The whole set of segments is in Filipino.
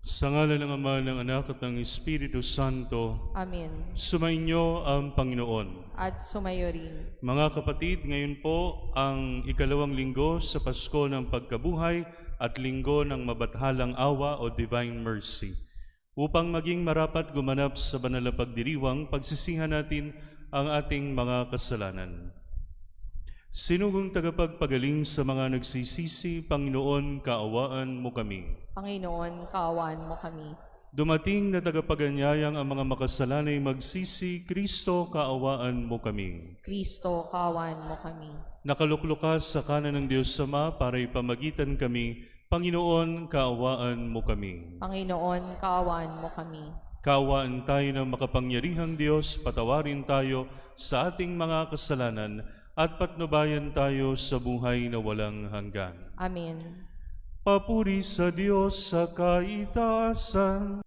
Sa ngalan ng Ama, ng Anak at ng Espiritu Santo, Amen. sumainyo ang Panginoon. At sumayo rin. Mga kapatid, ngayon po ang ikalawang linggo sa Pasko ng Pagkabuhay at linggo ng Mabathalang Awa o Divine Mercy. Upang maging marapat gumanap sa banal na pagdiriwang, pagsisihan natin ang ating mga kasalanan. Sinugong tagapagpagaling sa mga nagsisisi, Panginoon, kaawaan mo kami. Panginoon, kaawaan mo kami. Dumating na tagapaganyayang ang mga makasalanay magsisi, Kristo, kaawaan mo kami. Kristo, kaawaan mo kami. Nakaluklukas sa kanan ng Diyos Ama para ipamagitan kami, Panginoon, kaawaan mo kami. Panginoon, kaawaan mo kami. Kaawaan tayo ng makapangyarihang Diyos, patawarin tayo sa ating mga kasalanan at patnubayan tayo sa buhay na walang hanggan. Amen. Papuri sa Diyos sa kaitaasan.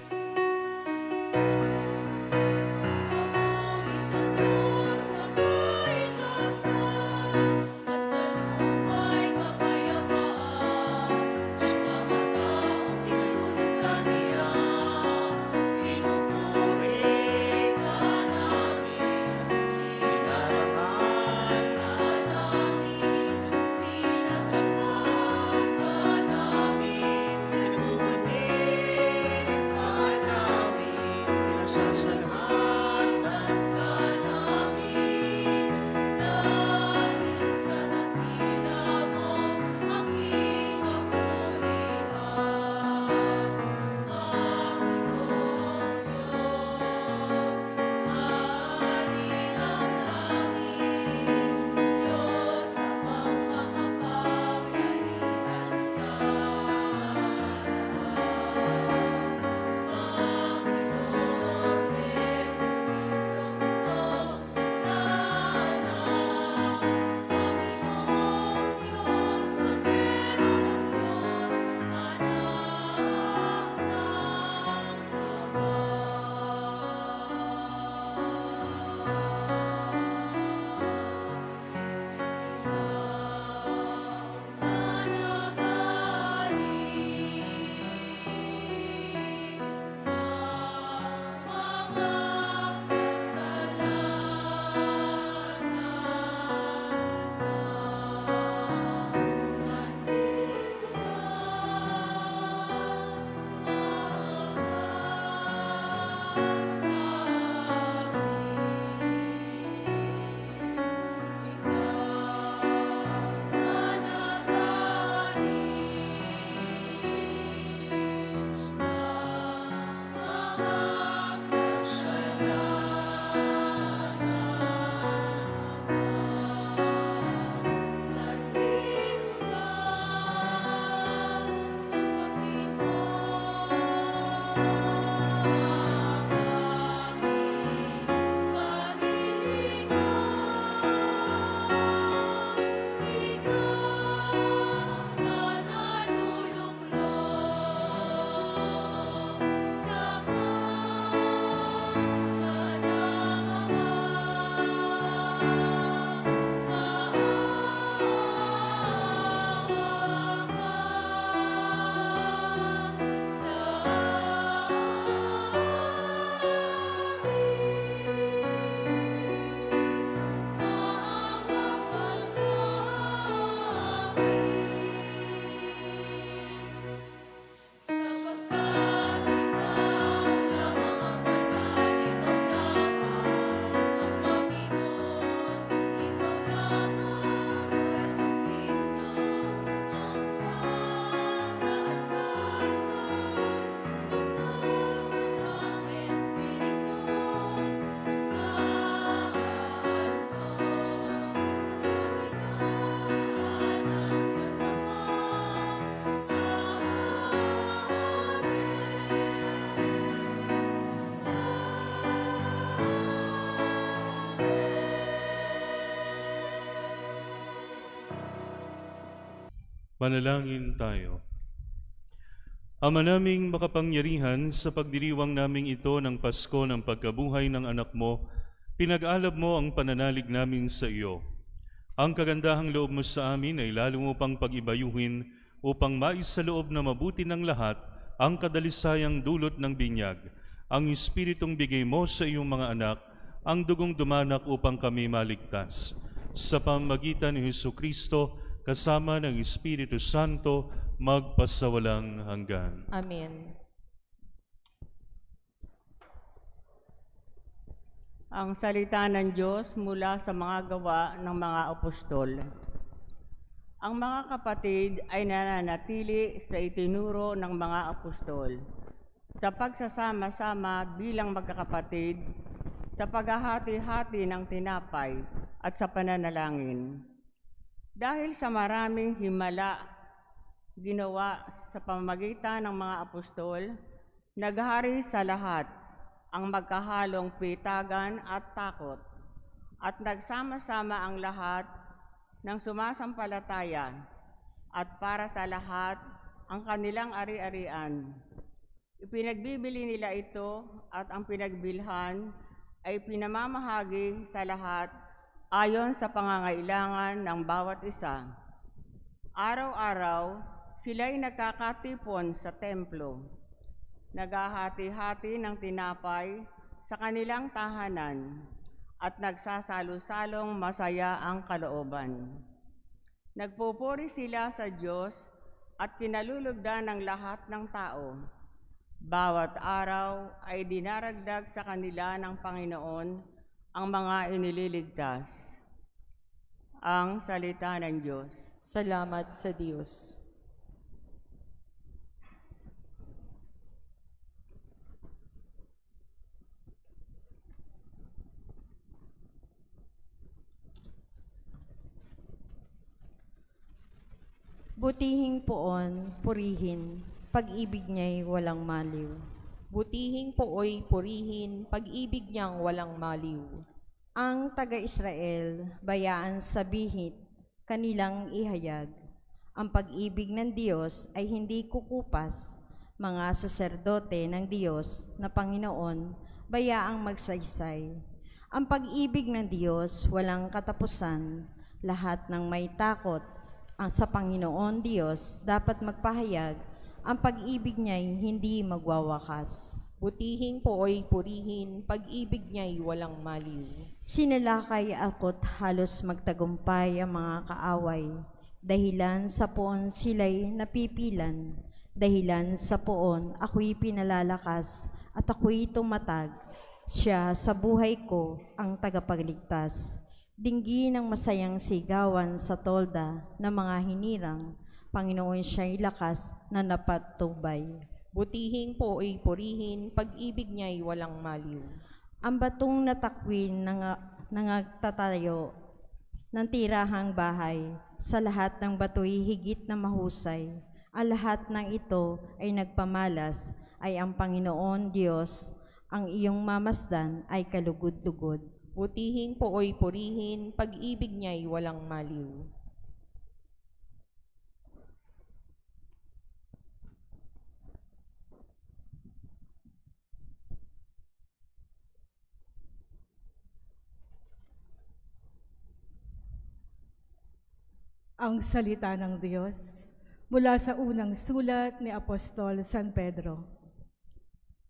Manalangin tayo. Ama naming makapangyarihan, sa pagdiriwang naming ito ng Pasko ng pagkabuhay ng anak mo, pinag-alab mo ang pananalig namin sa iyo. Ang kagandahang loob mo sa amin ay lalo mo pang pag-ibayuhin upang maisaloob na mabuti ng lahat ang kadalisayang dulot ng binyag, ang Espiritong bigay mo sa iyong mga anak, ang dugong dumanak upang kami maligtas. Sa pamamagitan ni Jesucristo, kasama ng Espiritu Santo, magpasawalang hanggan. Amen. Ang salita ng Diyos mula sa mga gawa ng mga apostol. Ang mga kapatid ay nananatili sa itinuro ng mga apostol, sa pagsasama-sama bilang magkakapatid, sa paghahati-hati ng tinapay at sa pananalangin. Dahil sa maraming himala ginawa sa pamamagitan ng mga apostol, naghari sa lahat ang magkahalong pitagan at takot, at nagsama-sama ang lahat ng sumasampalataya, at para sa lahat ang kanilang ari-arian. Ipinagbibili nila ito at ang pinagbilhan ay pinamamahagi sa lahat ayon sa pangangailangan ng bawat isa. Araw-araw, sila'y nagkakatipon sa templo, naghahati-hati ng tinapay sa kanilang tahanan, at nagsasalo-salong masaya ang kalooban. Nagpupuri sila sa Diyos at kinalulugdan ng lahat ng tao. Bawat araw ay dinaragdag sa kanila ng Panginoon ang mga inililigtas. Ang salita ng Diyos. Salamat sa Diyos. Butihing poon, purihin, pag-ibig niya'y walang maliw. Butihing pooy purihin, pag-ibig niyang walang maliw. Ang taga-Israel, bayaan sa bihit, kanilang ihayag. Ang pag-ibig ng Diyos ay hindi kukupas, mga saserdote ng Diyos na Panginoon, bayaang magsaysay. Ang pag-ibig ng Diyos walang katapusan, lahat ng may takot sa Panginoon Diyos dapat magpahayag, ang pag-ibig niya'y hindi magwawakas. Butihing pooy purihin, pag-ibig niya'y walang maliw. Sinalakay ako't halos magtagumpay ang mga kaaway, dahilan sa poon sila'y napipilan, dahilan sa poon ako'y pinalalakas at ako'y tumatag, siya sa buhay ko ang tagapagligtas. Dinggi ng masayang sigawan sa tolda ng mga hinirang, Panginoon siya'y lakas na napatubay. Butihing pooy purihin, pag-ibig niya'y walang maliw. Ang batong natakwin nangagtatayo ng tirahang bahay, sa lahat ng bato'y higit na mahusay. Ang lahat ng ito ay nagpamalas, ay ang Panginoon Diyos, ang iyong mamasdan ay kalugod-lugod. Butihing pooy purihin, pag-ibig niya'y walang maliw. Ang salita ng Diyos mula sa unang sulat ni Apostol San Pedro.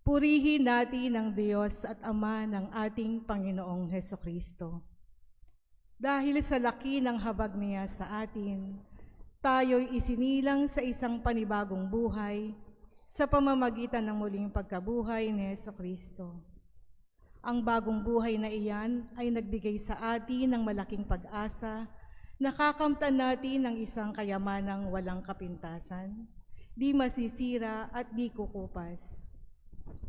Purihin natin ang Diyos at Ama ng ating Panginoong Hesukristo. Dahil sa laki ng habag niya sa atin, tayo'y isinilang sa isang panibagong buhay sa pamamagitan ng muling pagkabuhay ni Hesukristo. Ang bagong buhay na iyan ay nagbigay sa atin ng malaking pag-asa. Nakakamtan natin ng isang kayamanang walang kapintasan, di masisira at di kukupas.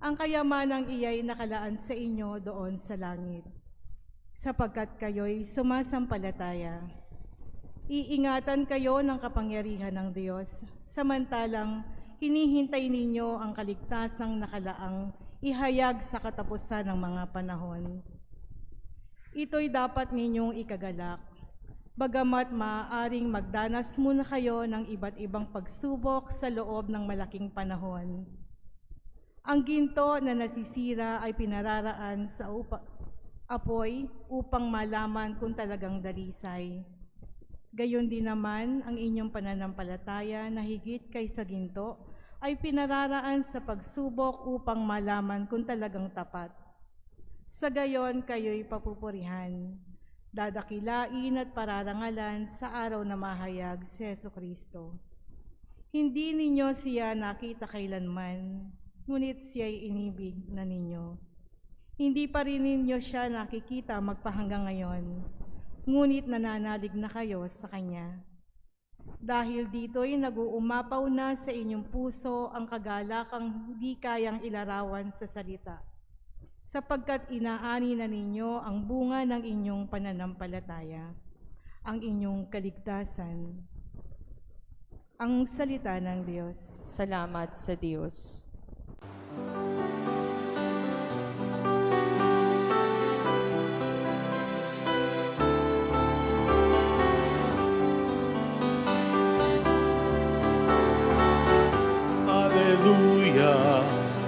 Ang kayamanang iya'y nakalaan sa inyo doon sa langit, sapagkat kayo'y sumasampalataya. Iingatan kayo ng kapangyarihan ng Diyos, samantalang hinihintay ninyo ang kaligtasang nakalaang ihayag sa katapusan ng mga panahon. Ito'y dapat ninyong ikagalak, bagamat maaaring magdanas muna kayo ng iba't ibang pagsubok sa loob ng malaking panahon. Ang ginto na nasisira ay pinararaan sa apoy upang malaman kung talagang dalisay. Gayon din naman ang inyong pananampalataya na higit kaysa ginto ay pinararaan sa pagsubok upang malaman kung talagang tapat. Sa gayon, kayo'y papupurihan, dadakilain at pararangalan sa araw na mahayag si Jesucristo. Hindi ninyo siya nakita kailanman, ngunit siya'y inibig na ninyo. Hindi pa rin ninyo siya nakikita magpahanggang ngayon, ngunit nananalig na kayo sa Kanya. Dahil dito'y nag-uumapaw na sa inyong puso ang kagalakang hindi kayang ilarawan sa salita, sapagkat inaani na ninyo ang bunga ng inyong pananampalataya, ang inyong kaligtasan, ang salita ng Diyos. Salamat sa Diyos. Hallelujah,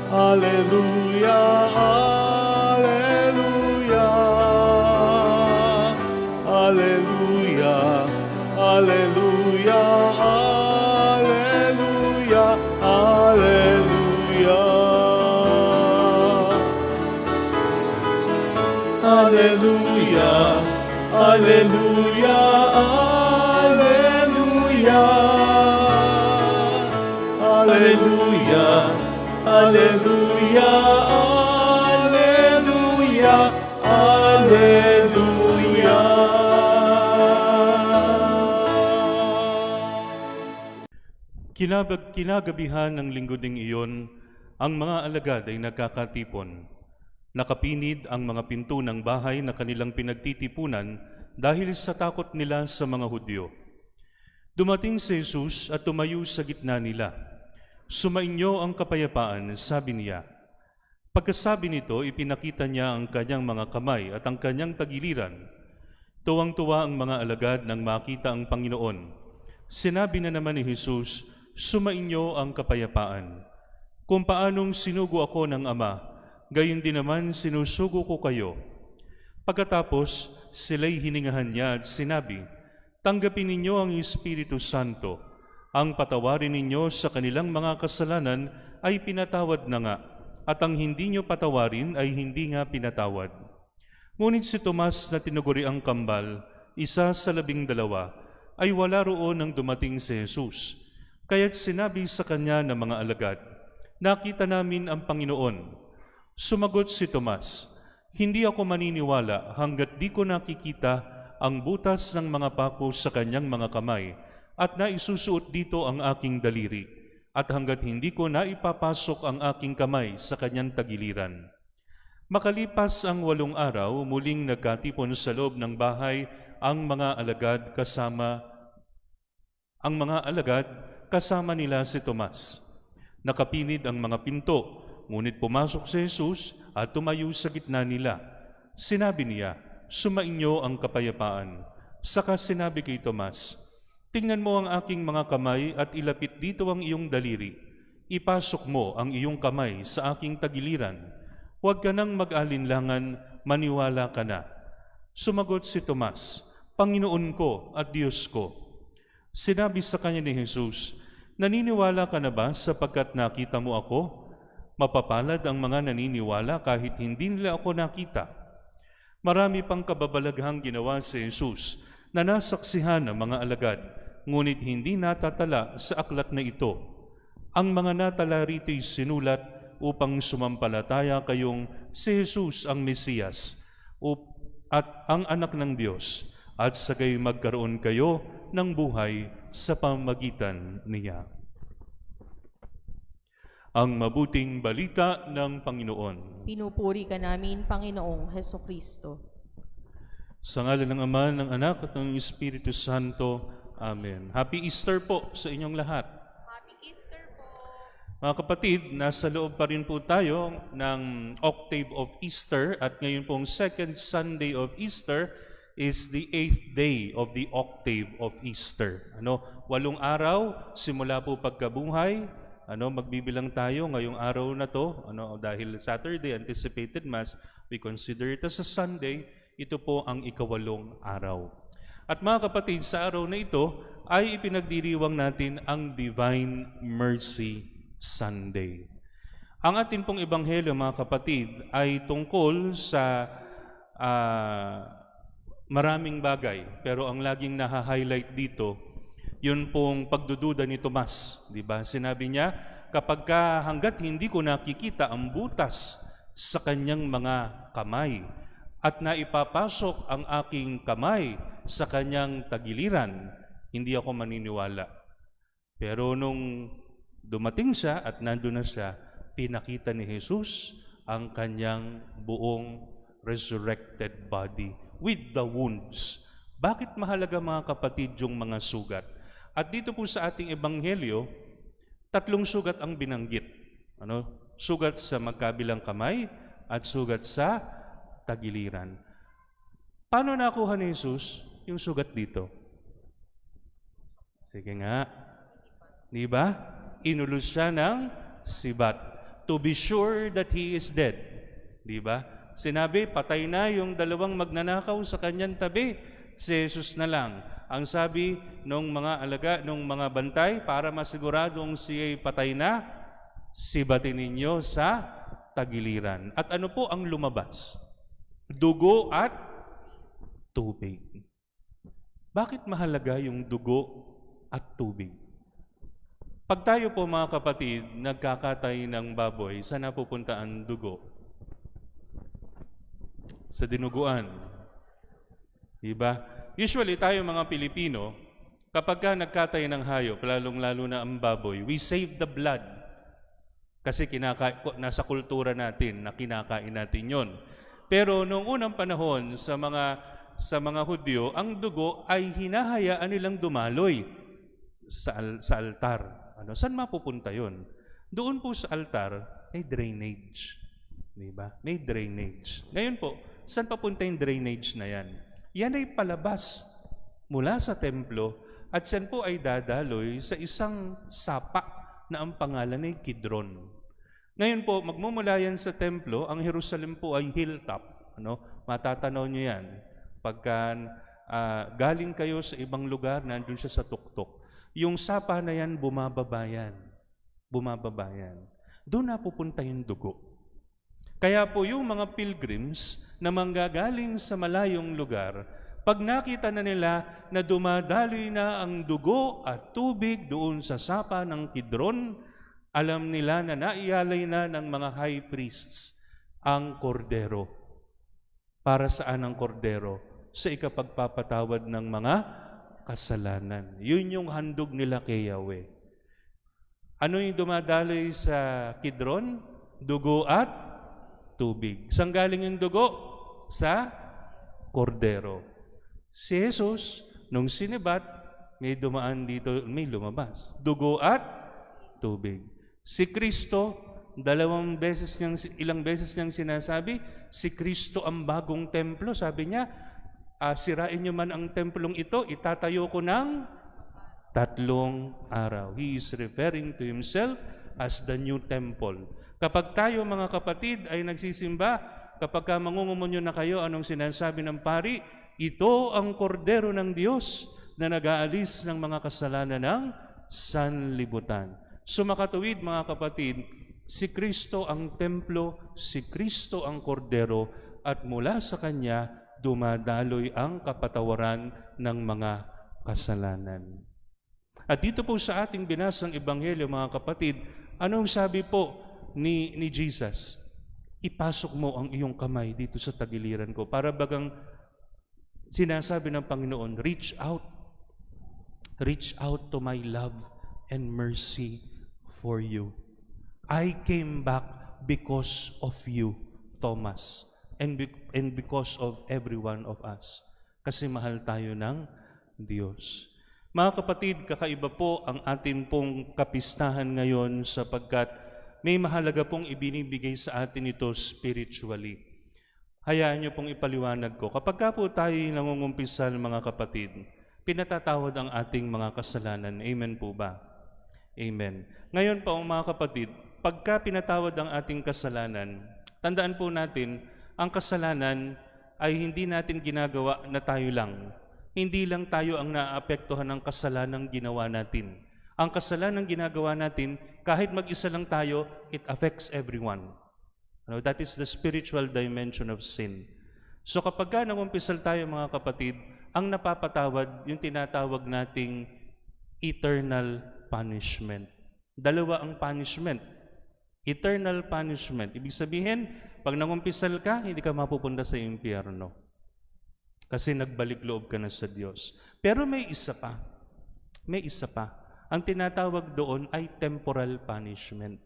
hallelujah, hallelujah, hallelujah, hallelujah, hallelujah, hallelujah, hallelujah, hallelujah, hallelujah. Hallelujah, hallelujah, hallelujah, hallelujah. Kinagabihan ng linggo ding iyon, ang mga alagad ay nagkakatipon. Nakapinid ang mga pinto ng bahay na kanilang pinagtitipunan dahil sa takot nila sa mga Hudyo. Dumating si Jesus at tumayo sa gitna nila. Sumainyo ang kapayapaan, sabi niya. Pagkasabi nito, ipinakita niya ang kanyang mga kamay at ang kanyang tagiliran. Tuwang-tuwa ang mga alagad nang makita ang Panginoon. Sinabi na naman ni Jesus, sumainyo ang kapayapaan. Kung paanong sinugo ako ng Ama, gayon din naman sinusugo ko kayo. Pagkatapos, sila'y hiningahan niya at sinabi, tanggapin ninyo ang Espiritu Santo. Ang patawarin ninyo sa kanilang mga kasalanan ay pinatawad na nga, at ang hindi nyo patawarin ay hindi nga pinatawad. Ngunit si Tomas na tinuguri ang kambal, isa sa 12, ay wala roon nang dumating si Jesus. Kaya't sinabi sa kanya ng mga alagad, nakita namin ang Panginoon. Sumagot si Tomas, hindi ako maniniwala hanggat di ko nakikita ang butas ng mga pako sa kanyang mga kamay, at naisusuot dito ang aking daliri, at hanggat hindi ko naipapasok ang aking kamay sa kanyang tagiliran. Makalipas ang 8 araw, muling nagkatipon sa loob ng bahay ang mga alagad kasama nila si Tomas. Nakapinid ang mga pinto, ngunit pumasok si Jesus at tumayo sa gitna nila. Sinabi niya, sumainyo ang kapayapaan. Saka sinabi kay Tomas, tingnan mo ang aking mga kamay at ilapit dito ang iyong daliri. Ipasok mo ang iyong kamay sa aking tagiliran. Huwag ka nang mag-alinlangan, maniwala ka na. Sumagot si Tomas, Panginoon ko at Diyos ko. Sinabi sa kanya ni Jesus, naniniwala ka na ba sapagkat nakita mo ako? Mapapalad ang mga naniniwala kahit hindi nila ako nakita. Marami pang kababalaghang ginawa si Jesus na nasaksihan ng mga alagad, ngunit hindi natatala sa aklat na ito. Ang mga natala rito'y sinulat upang sumampalataya kayong si Jesus ang Mesiyas at ang anak ng Diyos, at sagay magkaroon kayo ng buhay sa pamamagitan niya. Ang mabuting balita ng Panginoon. Pinupuri ka namin, Panginoong Hesukristo. Sa ngalan ng Ama, ng Anak, at ng Espiritu Santo. Amen. Happy Easter po sa inyong lahat. Happy Easter po! Mga kapatid, nasa loob pa rin po tayo ng Octave of Easter at ngayon pong second Sunday of Easter is the 8th day of the Octave of Easter. 8 araw, simula po pagkabuhay. Magbibilang tayo ngayong araw na to. Dahil Saturday, anticipated Mass, we consider it as a Sunday. Ito po ang 8 araw. At mga kapatid, sa araw na ito ay ipinagdiriwang natin ang Divine Mercy Sunday. Ang ating pong ebanghelyo, mga kapatid, ay tungkol sa maraming bagay. Pero ang laging naha-highlight dito, yun pong pagdududa ni Tomas. Diba? Sinabi niya, hanggat hindi ko nakikita ang butas sa kanyang mga kamay at naipapasok ang aking kamay sa kanyang tagiliran, hindi ako maniniwala. Pero nung dumating siya at nandun na siya, pinakita ni Jesus ang kanyang buong resurrected body with the wounds. Bakit mahalaga, mga kapatid, yung mga sugat? At dito po sa ating ebanghelyo, 3 sugat ang binanggit. Sugat sa magkabilang kamay at sugat sa tagiliran. Paano nakuha ni Jesus yung sugat dito? Sige nga. Di ba? Inulus siya ng sibat to be sure that he is dead. Di ba? Sinabi, patay na yung 2 magnanakaw sa kanyang tabi. Si Jesus na lang. Ang sabi nung mga alaga, nung mga bantay, para masiguradong siya'y patay na, sibatin ninyo sa tagiliran. At ano po ang lumabas? Dugo at tubig. Bakit mahalaga yung dugo at tubig? Pag tayo po, mga kapatid, nagkakatay ng baboy, saan napupunta ang dugo? Sa dinuguan. Diba? Usually, tayo mga Pilipino, kapag ka nagkatay ng hayop, lalong-lalo na ang baboy, we save the blood. Kasi nasa kultura natin na kinakain natin yon. Pero noong unang panahon sa mga Hudyo, ang dugo ay hinahayaan nilang dumaloy sa altar. Saan mapupunta yon? Doon po sa altar may drainage. Diba? May drainage. Ngayon po, saan papunta yung drainage na yan? Yan ay palabas mula sa templo at yan po ay dadaloy sa isang sapa na ang pangalan ay Kidron. Ngayon po, magmumula yan sa templo, ang Jerusalem po ay hilltop. Matatanaw nyo yan. Pagka galing kayo sa ibang lugar, nandun siya sa tuktok. Yung sapa na yan, bumababayan. Doon napupunta yung dugo. Kaya po yung mga pilgrims na manggagaling sa malayong lugar, pag nakita na nila na dumadaloy na ang dugo at tubig doon sa sapa ng Kidron, alam nila na naialay na ng mga high priests ang kordero. Para saan ang kordero? Sa ikapagpapatawad ng mga kasalanan. Yun yung handog nila kay Yahweh. Ano yung dumadaloy sa Kidron? Dugo at tubig. Saan galing yung dugo? Sa kordero. Si Jesus, nung sinibat, may dumaan dito, may lumabas. Dugo at tubig. Si Kristo, ilang beses niyang sinasabi, si Kristo ang bagong templo. Sabi niya, sirain niyo man ang templong ito, itatayo ko ng 3 araw. He is referring to himself as the new temple. Kapag tayo, mga kapatid, ay nagsisimba, kapag mangungumunyo na kayo, anong sinasabi ng pari? Ito ang kordero ng Diyos na nag-aalis ng mga kasalanan ng sanlibutan. Sumakatuwid, mga kapatid, si Kristo ang templo, si Kristo ang kordero, at mula sa Kanya, dumadaloy ang kapatawaran ng mga kasalanan. At dito po sa ating binasang ebanghelyo, mga kapatid, anong sabi po ni Jesus? Ipasok mo ang iyong kamay dito sa tagiliran ko. Para bagang sinasabi ng Panginoon, reach out to my love and mercy for you. I came back because of you, Thomas, and because of every one of us. Kasi mahal tayo ng Diyos. Mga kapatid, kakaiba po ang atin pong kapistahan ngayon sapagkat may mahalaga pong ibinibigay sa atin ito spiritually. Hayaan niyo pong ipaliwanag ko. Kapag ka po tayo nangungumpisal, mga kapatid, pinatatawad ang ating mga kasalanan. Amen po ba? Amen. Ngayon po, mga kapatid, pagka pinatawad ang ating kasalanan, tandaan po natin, ang kasalanan ay hindi natin ginagawa na tayo lang. Hindi lang tayo ang naapektuhan ng kasalanang ginawa natin. Ang kasalanang ginagawa natin, Kahit mag-isa lang tayo, it affects everyone. That is the spiritual dimension of sin. So kapag ka nangumpisal tayo mga kapatid, ang napapatawad yung tinatawag nating eternal punishment. Dalawa ang punishment. Eternal punishment. Ibig sabihin, pag nangumpisal ka, hindi ka mapupunta sa impyerno. Kasi nagbalik loob ka na sa Diyos. Pero may isa pa. May isa pa. Ang tinatawag doon ay temporal punishment.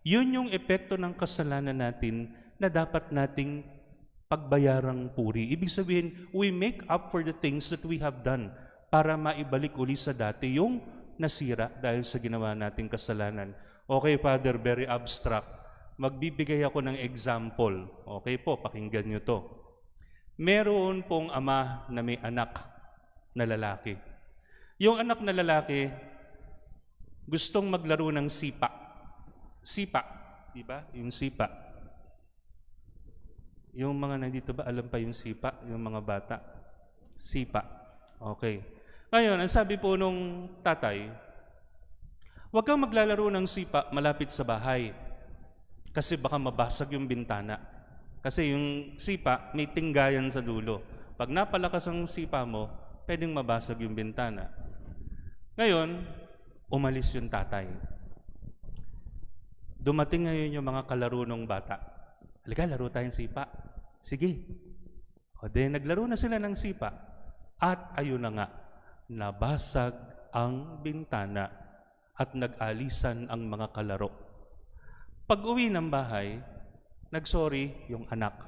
Yun yung epekto ng kasalanan natin na dapat nating pagbayarang puri. Ibig sabihin, we make up for the things that we have done para maibalik uli sa dati yung nasira dahil sa ginawa nating kasalanan. Okay, Father, very abstract. Magbibigay ako ng example. Okay po, pakinggan nyo to. Meron pong ama na may anak na lalaki. Yung anak na lalaki, gustong maglaro ng sipa. Sipa, di ba? Yung sipa. Yung mga nandito ba, alam pa yung sipa? Yung mga bata? Sipa. Okay. Ngayon, ang sabi po nung tatay, huwag kang maglalaro ng sipa malapit sa bahay. Kasi baka mabasag yung bintana. Kasi yung sipa, may tinggayan sa dulo. Pag napalakas ang sipa mo, pwedeng mabasag yung bintana. Ngayon, umalis yung tatay. Dumating ngayon yung mga kalaro ng bata. Halika, laro tayong sipa. Sige. O de, naglaro na sila ng sipa. At ayun na nga, nabasag ang bintana at nag-alisan ang mga kalaro. Pag-uwi ng bahay, nagsorry yung anak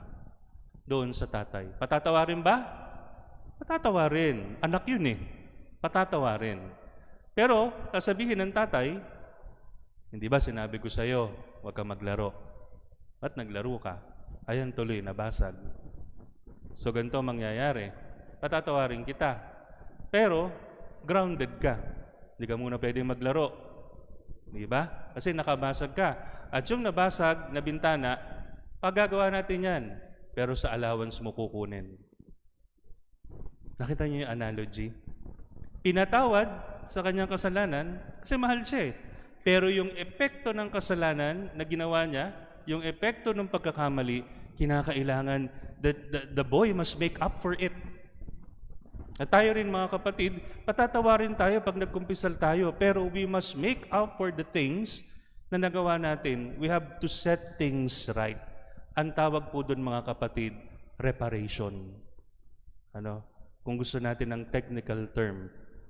doon sa tatay. Patatawarin ba? Patatawarin. Anak yun eh. Patatawarin. Pero, sasabihin ng tatay, hindi ba sinabi ko sa'yo, huwag kang maglaro. Ba't naglaro ka? Ayan tuloy, nabasag. So, ganito mangyayari. Patatawarin kita. Pero, grounded ka. Hindi ka muna pwedeng maglaro. Di ba? Kasi nakabasag ka. At yung nabasag na bintana, pagagawa natin yan. Pero sa allowance mo kukunin. Nakita niyo yung analogy? Pinatawad sa kanyang kasalanan kasi mahal siya eh. Pero yung epekto ng kasalanan na ginawa niya, yung epekto ng pagkakamali, kinakailangan the boy must make up for it. At tayo rin mga kapatid, patatawarin tayo pag nagkumpisal tayo, pero we must make up for the things na nagawa natin. We have to set things right. Ang tawag po doon mga kapatid, reparation. Kung gusto natin ng technical term,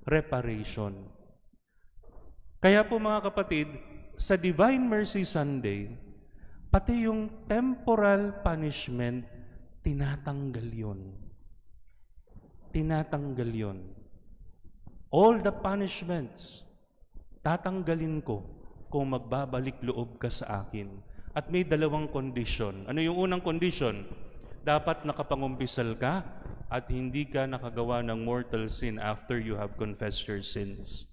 reparation. Kaya po mga kapatid, sa Divine Mercy Sunday, pati yung temporal punishment, tinatanggal yun. Tinatanggal yun. All the punishments, tatanggalin ko kung magbabalik loob ka sa akin. At may dalawang condition. Ano yung unang condition? Dapat nakapangumpisal ka at hindi ka nakagawa ng mortal sin after you have confessed your sins.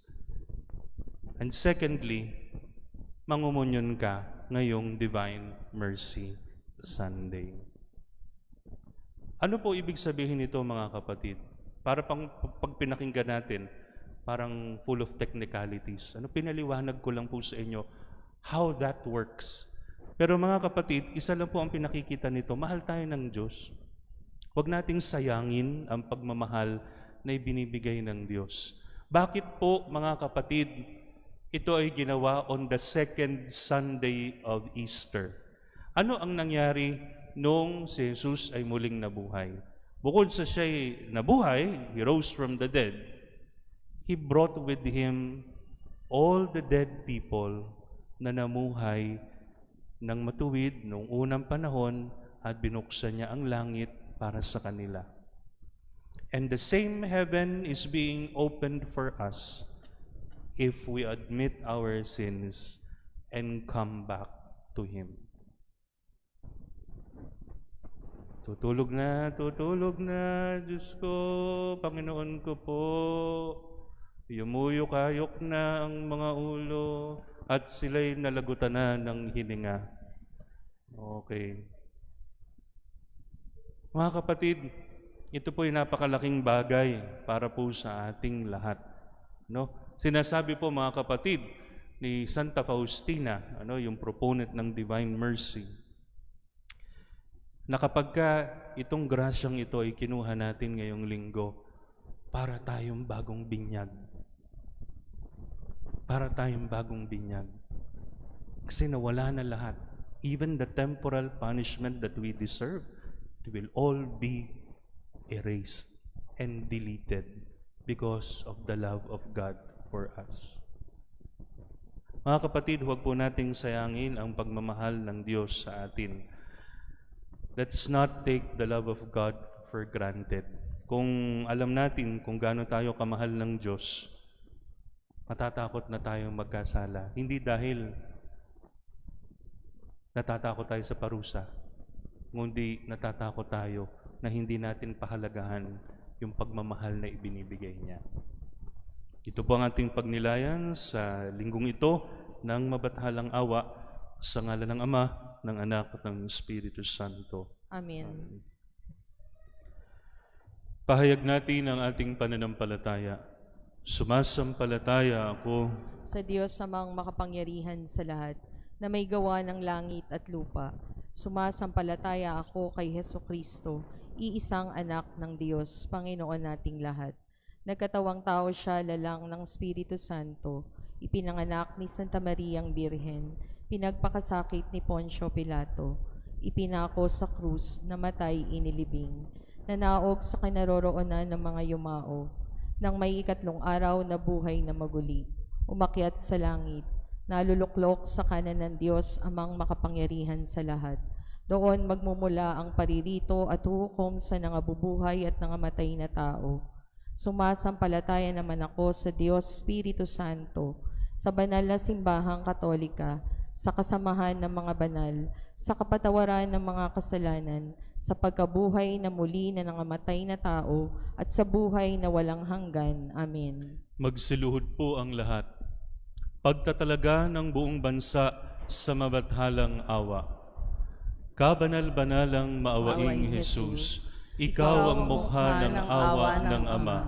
And secondly, mangumunyon ka ngayong Divine Mercy Sunday. Ano po ibig sabihin nito mga kapatid? Para pag pinakinggan natin, parang full of technicalities. Pinaliwanag ko lang po sa inyo how that works. Pero mga kapatid, isa lang po ang pinakikita nito, mahal tayo ng Diyos. Huwag nating sayangin ang pagmamahal na ibinibigay ng Diyos. Bakit po mga kapatid, ito ay ginawa on the second Sunday of Easter? Ano ang nangyari nung si Jesus ay muling nabuhay? Bukod sa siya'y nabuhay, He rose from the dead, He brought with Him all the dead people na namuhay ng matuwid noong unang panahon at binuksan niya ang langit para sa kanila. And the same heaven is being opened for us if we admit our sins and come back to Him. Tutulog na, Diyos ko, Panginoon ko po. Yumuyok-ayok na ang mga ulo at sila'y nalagutan na ng hininga. Okay. Mga kapatid, ito po ay napakalaking bagay para po sa ating lahat. Sinasabi po mga kapatid, ni Santa Faustina, yung proponent ng Divine Mercy, na kapag ka itong grasyang ito ay kinuha natin ngayong linggo, para tayong bagong binyag. Para tayong bagong binyag. Kasi nawala na lahat. Even the temporal punishment that we deserve, it will all be erased and deleted because of the love of God for us. Mga kapatid, huwag po nating sayangin ang pagmamahal ng Diyos sa atin. Let's not take the love of God for granted. Kung alam natin kung gaano tayo kamahal ng Diyos, matatakot na tayong magkasala. Hindi dahil natatakot tayo sa parusa, kundi natatakot tayo na hindi natin pahalagahan yung pagmamahal na ibinibigay niya. Ito po ang ating pagnilayan sa linggong ito ng mabathalang awa sa ngalan ng Ama, ng Anak at ng Espiritu Santo. Amen. Pahayag natin ang ating pananampalataya. Sumasampalataya ako Sa Diyos amang makapangyarihan sa lahat, na may gawa ng langit at lupa. Sumasampalataya ako kay Hesukristo, iisang anak ng Diyos, Panginoon nating lahat. Nagkatawang tao siya lalang ng Espiritu Santo, ipinanganak ni Santa Mariang Birhen, pinagpakasakit ni Poncio Pilato, ipinako sa krus, namatay inilibing, nanaog sa kinaroroonan ng mga yumao, nang may ikatlong araw na buhay na maguli, umakyat sa langit, naluluklok sa kanan ng Diyos amang makapangyarihan sa lahat. Doon magmumula ang paririto at hukom sa nangabubuhay at nangamatay na tao. Sumasampalataya naman ako sa Diyos Espiritu Santo, sa banal na simbahang katolika, sa kasamahan ng mga banal, sa kapatawaran ng mga kasalanan, sa pagkabuhay na muli na nangamatay na tao, at sa buhay na walang hanggan. Amen. Magsiluhod po ang lahat. Pagtatalaga ng buong bansa sa mabathalang awa. Kabanal-banalang maawaing Jesus, Ikaw ang mukha ng awa ng Ama.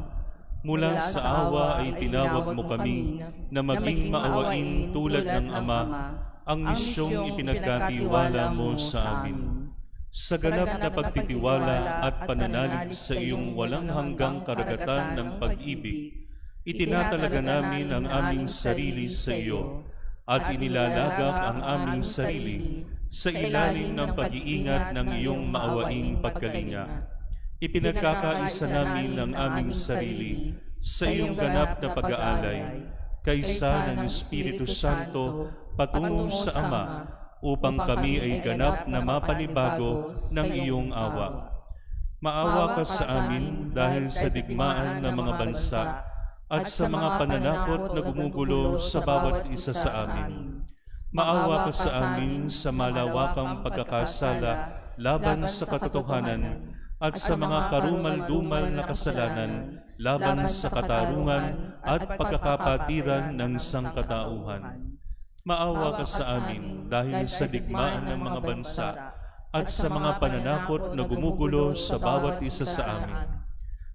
Mula sa awa ay tinawag mo kami na maging maawain tulad ng Ama, ang misyong ipinagkatiwala mo sa amin. Sa ganap na pagtitiwala at pananalig sa iyong walang hanggang karagatan ng pag-ibig, itinatalaga namin ang aming sarili sa iyo at inilalagak ang aming sarili sa ilalim ng pag-iingat ng iyong maawaing pagkalinga. Ipinagkakaisa namin ang aming sarili sa iyong ganap na pag-aalay, kaysa ng Espiritu Santo patungo sa Ama, upang kami ay ganap na mapanibago ng iyong awa. Maawa ka sa amin dahil sa digmaan ng mga bansa at sa mga pananakot na gumugulo sa bawat isa sa amin. Maawa ka sa amin sa malawakang pagkakasala laban sa katotohanan at sa mga karumal-dumal na kasalanan laban sa katarungan at pagkakapatiran ng sangkatauhan. Maawa ka sa amin dahil sa digmaan ng mga bansa at sa mga pananakot na gumugulo sa bawat isa sa amin.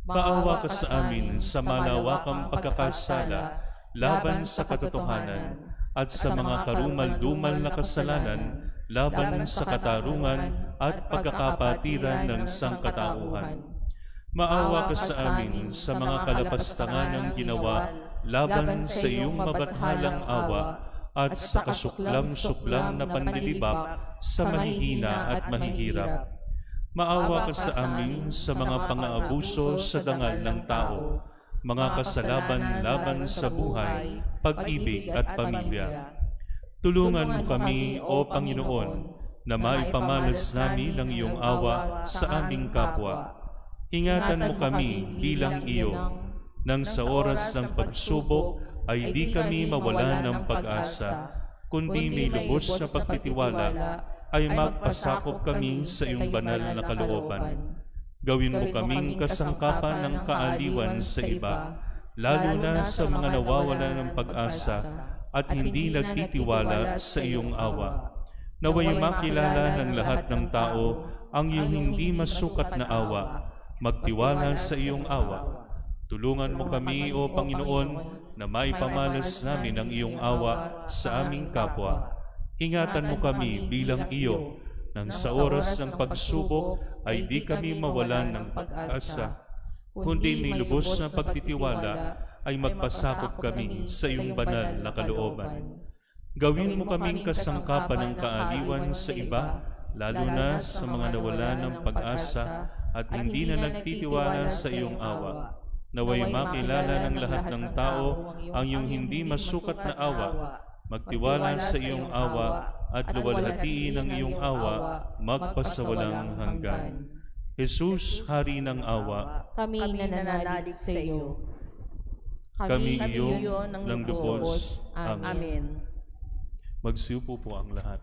Maawa ka sa amin sa malawakang pagkakasala laban sa katotohanan at sa mga karumal-dumal na kasalanan laban sa katarungan at pagkakapatiran ng sangkatauhan. Maawa ka sa amin sa mga kalapastangan ng ginawa laban sa iyong mabathalang awa at sa kasuklam-suklam na panlilibak sa mahihina at mahihirap. Maawa ka sa amin sa mga pang-aabuso sa dangal ng tao, mga kasalaban laban sa buhay, pag-ibig at pamilya. Tulungan mo kami, O Panginoon, na maipamalas namin ang iyong awa sa aming kapwa. Ingatan mo kami bilang iyo, nang sa oras ng pagsubok ay di kami mawala ng pag-asa, kundi may lubos na pagtitiwala ay magpasakop kami sa iyong banal na kalooban. Gawin mo kaming kasangkapan ng kaaliwan sa iba, lalo na sa mga nawawala ng pag-asa at hindi nagtitiwala sa iyong awa. Naway makilala ng lahat ng tao ang iyong hindi masukat na awa, magtiwala sa iyong awa. Tulungan mo kami, O Panginoon, na maipamalas namin ang iyong awa sa aming kapwa. Ingatan mo kami bilang iyo, nang sa oras ng pagsubok ay di kami mawalan ng pag-asa, kundi may lubos na pagtitiwala ay magpasakop kami sa iyong banal na kalooban. Gawin mo kaming kasangkapan ng kaaliwan sa iba, lalo na sa mga nawalan ng pag-asa at hindi na nagtitiwala sa iyong awa. Naway makilala ng lahat ng tao ang iyong hindi masukat na awa, magtiwala sa iyong awa at luwalhatiin ang iyong awa magpasawalang hanggan. Jesus, Hari ng awa, Kami nananalig sa iyo. kami iyo iyo ng ng lubos. Amen. Amen. Magsiupo po ang lahat.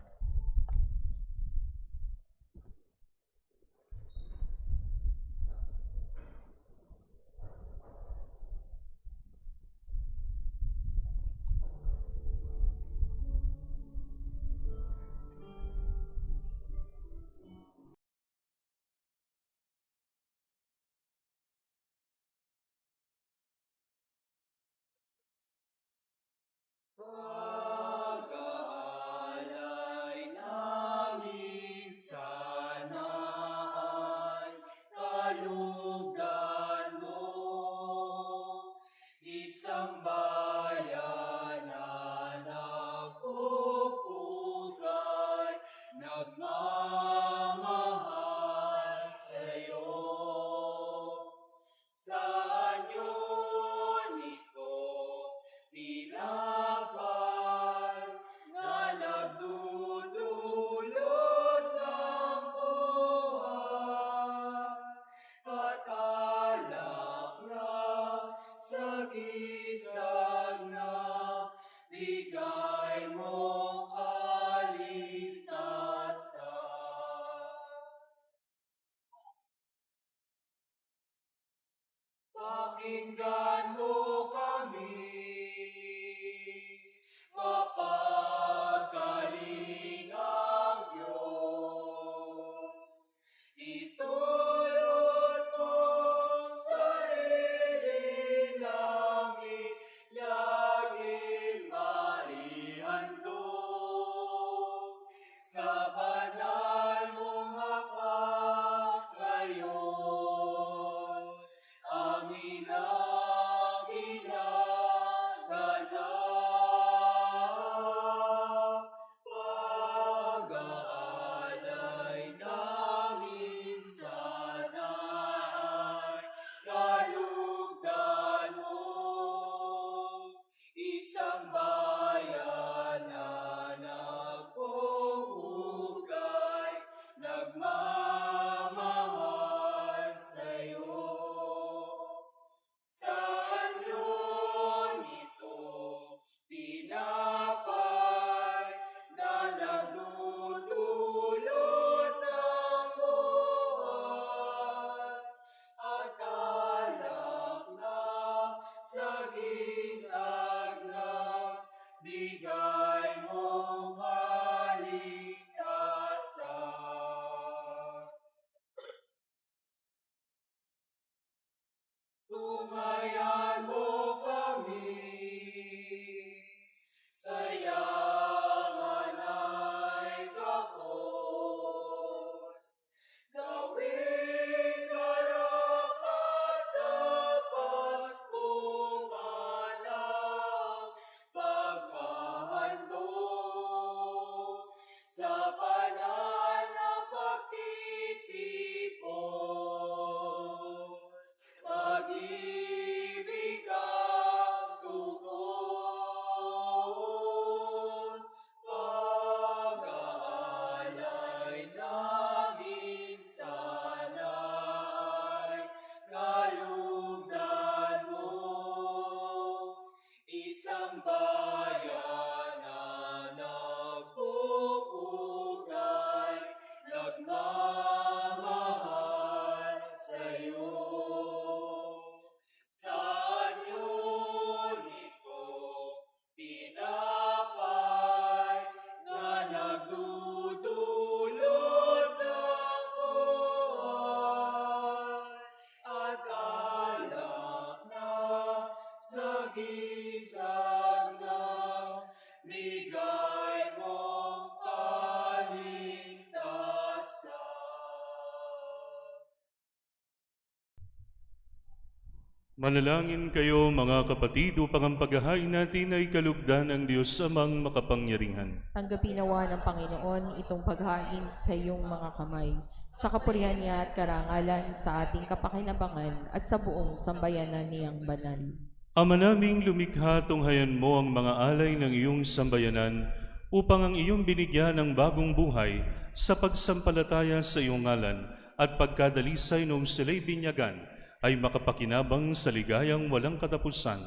Manalangin kayo mga kapatid upang ang paghahain natin ay kalugdan ng Diyos amang makapangyarihan. Tanggapin nawa ng Panginoon itong paghain sa iyong mga kamay, sa kapurihan niya at karangalan sa ating kapakinabangan at sa buong sambayanan niyang banal. Ama naming lumikha, tunghayan mo ang mga alay ng iyong sambayanan upang ang iyong binigyan ng bagong buhay sa pagsampalataya sa iyong ngalan at pagkadalisay noong sila'y binyagan ay makapakinabang sa ligayang walang katapusan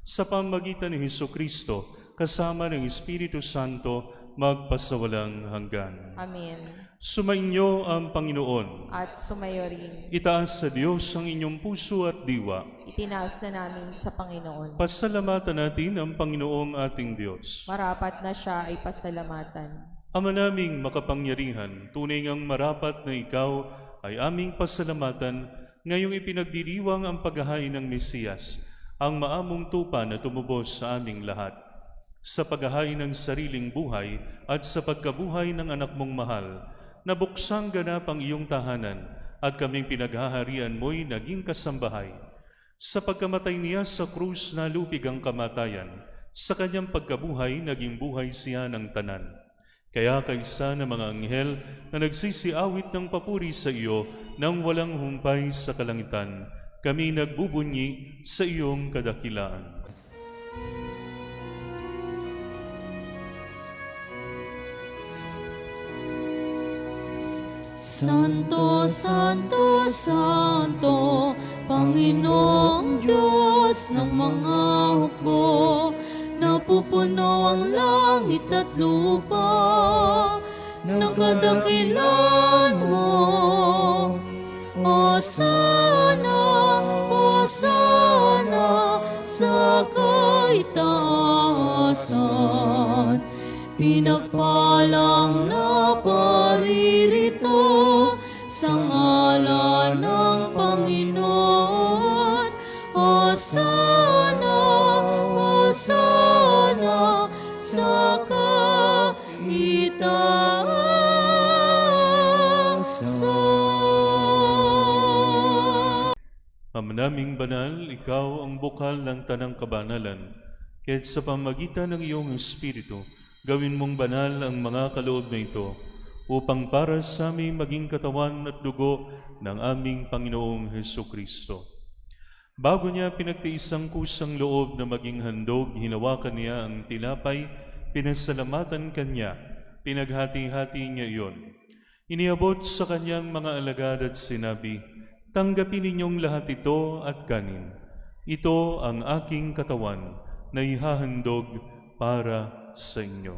sa pamagitan ni Hesukristo kasama ng Espiritu Santo magpasawalang hanggan. Amen. Sumainyo ang Panginoon. At sumayo rin, Itaas sa Diyos ang inyong puso at diwa. itinaas na namin sa Panginoon. Pasalamatan natin ang Panginoong ating Diyos. Marapat na siya ay pasalamatan. Ama naming makapangyarihan, tunay ngang marapat na ikaw ay aming pasalamatan ngayong ipinagdiriwang ang paghahain ng Mesiyas, ang maamong tupa na tumubos sa aming lahat. Sa paghahain ng sariling buhay at sa pagkabuhay ng anak mong mahal, nabuksang ganap ang iyong tahanan at kaming pinaghaharian mo'y naging kasambahay. Sa pagkamatay niya sa krus na lupig ang kamatayan, sa kanyang pagkabuhay naging buhay siya ng tanan. Kaya kaisa ng mga anghel na nagsisiawit ng papuri sa iyo nang walang humpay sa kalangitan, kami nagbubunyi sa iyong kadakilaan. Santo, Santo, Santo, Panginoong Diyos ng mga hukbo, napupuno ang langit at lupa ng kadakilan mo. Hosana, Hosana sa kaitaasan, pinagpalang na paririto sa ngalan ng Panginoon. Hosana, Hosana sa kaitaasan. Ama naming banal, ikaw ang bukal ng tanang kabanalan, kaya't sa pamagitan ng iyong Espiritu, gawin mong banal ang mga kaloob na ito, upang para sa aming maging katawan at dugo ng aming Panginoong Hesukristo. Bago niya pinagtiis ang kusang loob na maging handog, hinawakan niya ang tinapay, pinasalamatan kanya, pinaghati-hati niya iyon. Iniabot sa kanyang mga alagad at sinabi, "Tanggapin ninyong lahat ito at kanin. Ito ang aking katawan na ihahandog para sa inyo."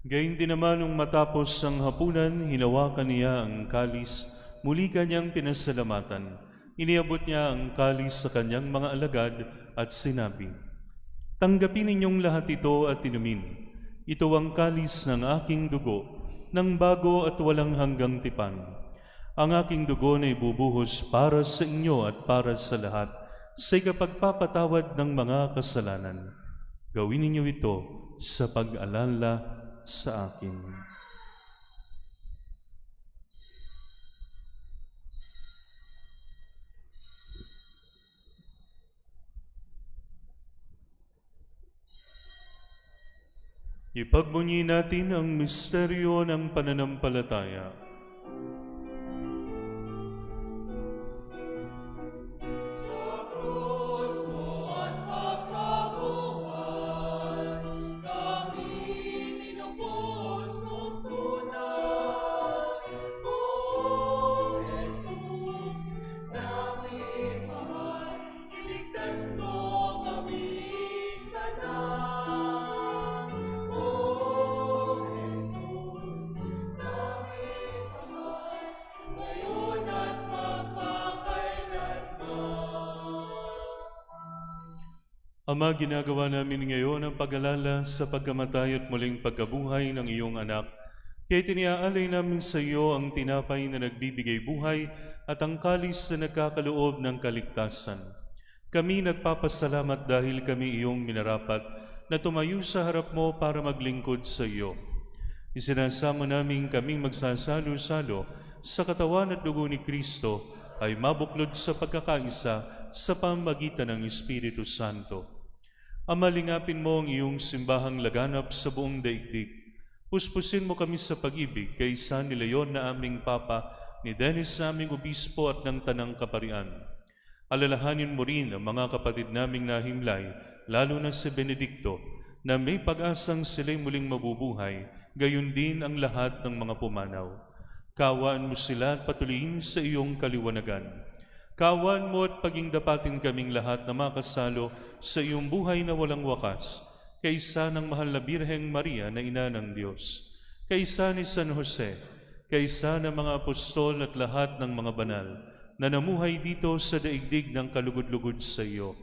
Gayun din naman nung matapos ang hapunan, hinawakan niya ang kalis, muli kanyang pinasalamatan. Iniabot niya ang kalis sa kanyang mga alagad at sinabi, "Tanggapin ninyong lahat ito at inumin. Ito ang kalis ng aking dugo, ng bago at walang hanggang tipan. Ang aking dugo na ibubuhos para sa inyo at para sa lahat, sa ikapagpapatawad ng mga kasalanan. Gawin ninyo ito sa pag-alala sa akin." Ipagbunyi natin ang misteryo ng pananampalataya. Ama, ginagawa namin ngayon ang pag-alala sa pagkamatay at muling pagkabuhay ng iyong anak. Kaya tiniaalay namin sa iyo ang tinapay na nagbibigay buhay at ang kalis na nagkakaloob ng kaligtasan. Kami nagpapasalamat dahil kami iyong minarapat na tumayo sa harap mo para maglingkod sa iyo. Isinasamo namin kaming magsasalo-salo sa katawan at dugo ni Kristo ay mabuklod sa pagkakaisa sa pamagitan ng Espiritu Santo. Amalingapin mo ang iyong simbahang laganap sa buong daigdig. Puspusin mo kami sa pag-ibig kaysa ni Leon na aming Papa, ni Dennis na aming Obispo at ng Tanang Kaparian. Alalahanin mo rin ang mga kapatid naming nahimlay, lalo na si Benedicto, na may pag-asang sila'y muling mabubuhay, gayon din ang lahat ng mga pumanaw. Kaawaan mo sila at patuloyin sa iyong kaliwanagan. Kaawaan mo at paging dapatin kaming lahat na makasalo sa iyong buhay na walang wakas, kaysa ng mahal na Birheng Maria na Ina ng Diyos, kaysa ni San Jose, kaysa ng mga apostol at lahat ng mga banal, na namuhay dito sa daigdig ng kalugod-lugod sa iyo.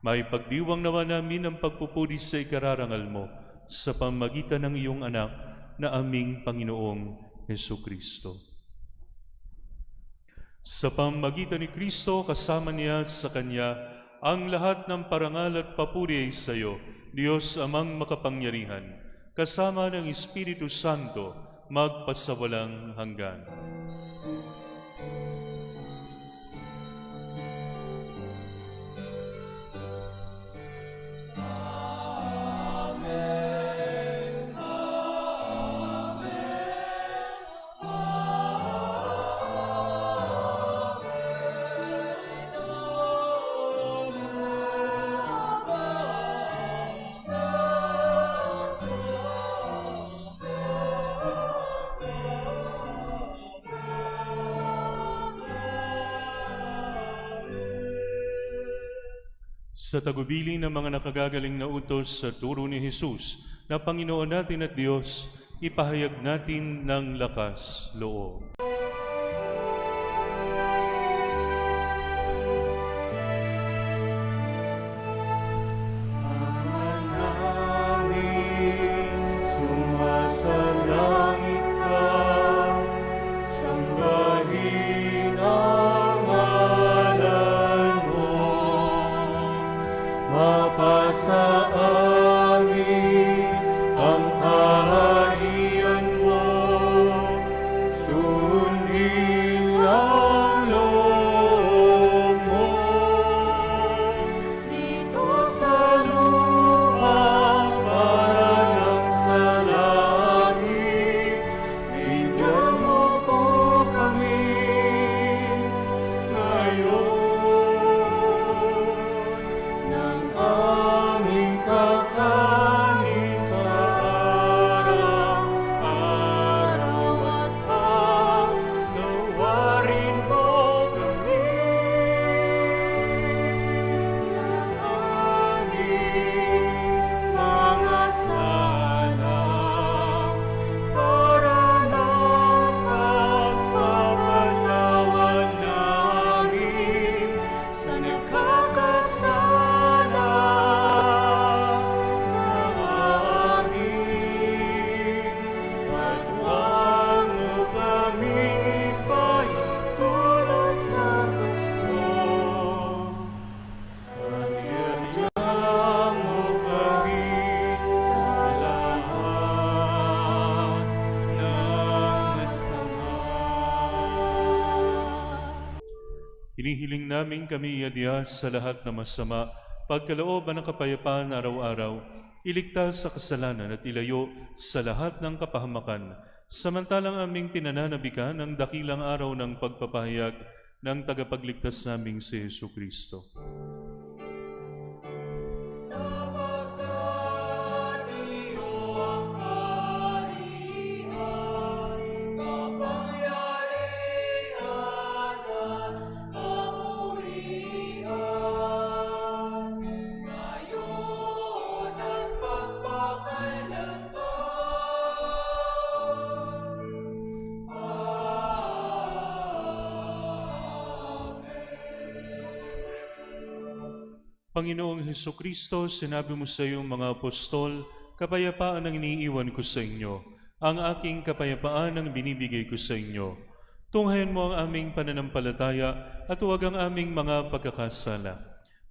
May pagdiwang nawa namin ang pagpupuri sa ikararangal mo sa pamagitan ng iyong anak na aming Panginoong Hesukristo. Sa pamagitan ni Kristo, kasama niya at sa Kanya, ang lahat ng parangal at papuri ay sa iyo, Diyos amang makapangyarihan, kasama ng Espiritu Santo, magpasawalang hanggan. Sa tagubili ng mga nakagagaling na utos sa turo ni Jesus na Panginoon natin at Diyos, ipahayag natin ng lakas loob. Sumasalangit ka, sambahin ang ngalan mo. Mapasa amin ang kaharian mo, sundin ang loob mo. Dito sa lupa para ng sa langit, bigyan mo po kami ngayon ng aming kakanin sa araw-araw at pagnawarin mo kami sa aming mga sala para ng pagpapatawad namin sa nagkakasala sa amin. At huwag mo kaming ipahintulot sa gusto, at iadya mo kami sa lahat ng masama. Hinihiling namin kami iadya sa lahat ng masama, pagkalooban ng kapayapaan araw-araw, iligtas sa kasalanan at ilayo sa lahat ng kapahamakan, samantalang aming pinananabikan ang dakilang araw ng pagpapahayag ng tagapagligtas naming si Jesucristo. Sapagkat iyo ang kaharian, kapangyarihan at kapurihan, ngayon at magpakailanman. Panginoong Hesukristo, sinabi mo sa iyong mga apostol, kapayapaan ang iniiwan ko sa inyo, ang aking kapayapaan ang binibigay ko sa inyo. Tunghayan mo ang aming pananampalataya at huwag ang aming mga pagkakasala.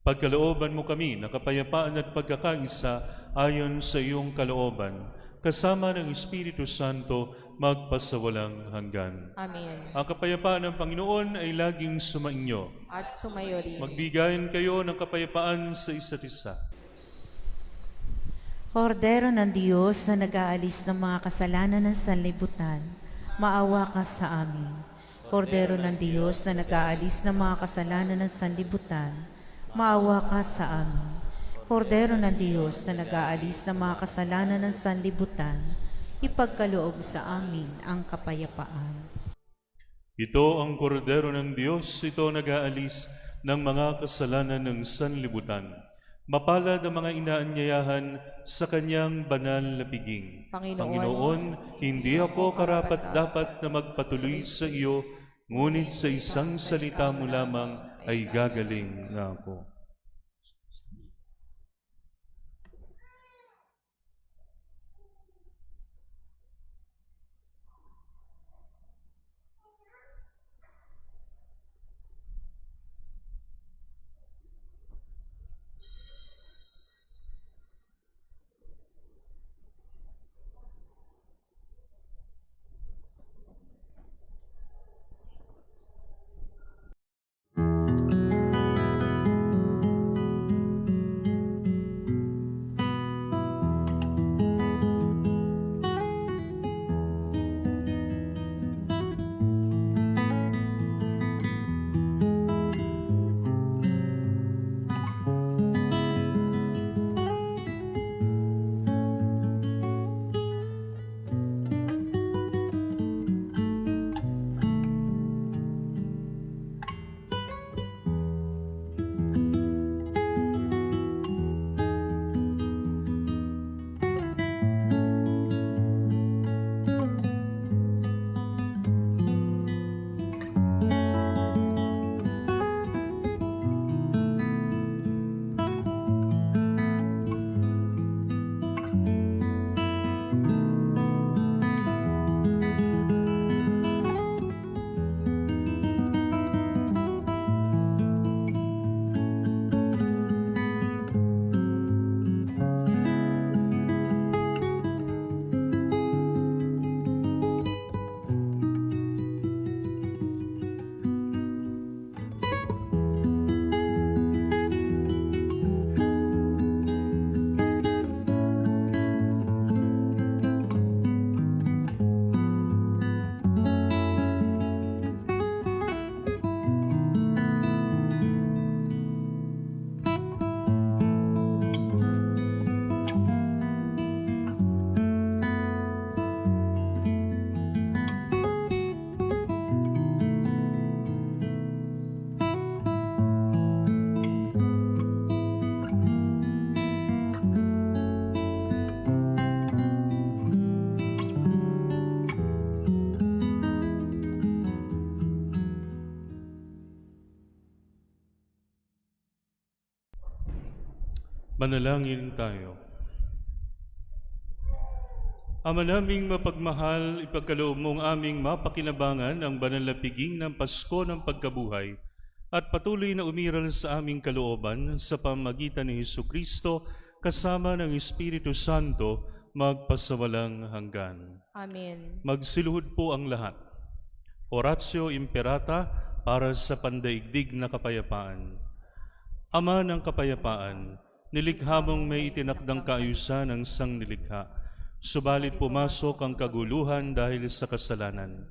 Pagkalooban mo kami ng kapayapaan at pagkakaisa ayon sa iyong kalooban, kasama ng Espiritu Santo, magpasawalang hanggan. Amen. Ang kapayapaan ng Panginoon ay laging sumainyo. At sumayo rin. Magbigayan kayo ng kapayapaan sa isa't isa. Kordero ng Diyos na nag-aalis ng mga kasalanan ng sanlibutan, maawa ka sa amin. Kordero ng Diyos na nag-aalis ng mga kasalanan ng sanlibutan, maawa ka sa amin. Kordero ng Diyos na nag-aalis ng mga kasalanan ng sanlibutan, ipagkaloob sa amin ang kapayapaan. Ito ang kordero ng Diyos, ito nag-aalis ng mga kasalanan ng sanlibutan. Mapalad ang mga inaanyayahan sa kanyang banal na piging. Panginoon, hindi ako karapat-dapat na magpatuloy sa iyo, ngunit sa isang salita mo lamang ay gagaling na ako. Manalangin tayo. Ama naming mapagmahal, ipagkaloob mong aming mapakinabangan ang banal na piging ng Pasko ng Pagkabuhay at patuloy na umiral sa aming kalooban sa pamagitan ni Hesukristo kasama ng Espiritu Santo magpasawalang hanggan. Amen. Magsiluhod po ang lahat. Oratio Imperata para sa pandaigdig na kapayapaan. Ama ng kapayapaan, nilikha mong may itinakdang kaayusan ng sangnilikha. Subalit pumasok ang kaguluhan dahil sa kasalanan.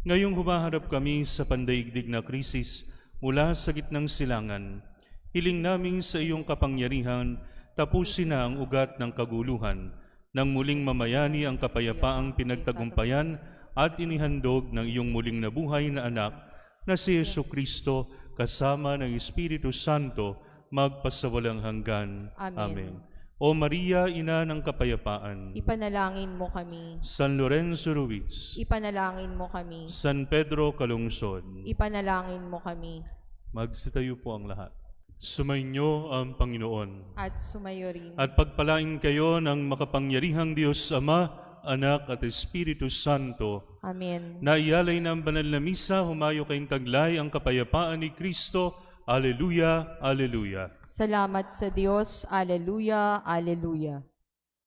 Ngayong humaharap kami sa pandaigdig na krisis mula sa gitnang silangan, hiling namin sa iyong kapangyarihan tapusin na ang ugat ng kaguluhan nang muling mamayani ang kapayapaang pinagtagumpayan at inihandog ng iyong muling nabuhay na anak na si Hesukristo kasama ng Espiritu Santo magpasawalang hanggan. Amen. O Maria, Ina ng Kapayapaan, Ipanalangin mo kami. San Lorenzo Ruiz, Ipanalangin mo kami. San Pedro Calungsod, Ipanalangin mo kami. magsitayo po ang lahat. Sumainyo ang Panginoon, At sumayo rin. at pagpalain kayo ng makapangyarihang Diyos Ama, Anak at Espiritu Santo, Amen. na iyalay ng banal na misa, humayo kayong taglay ang kapayapaan ni Kristo Alleluia, Alleluia. Salamat sa Diyos. Alleluia, Alleluia.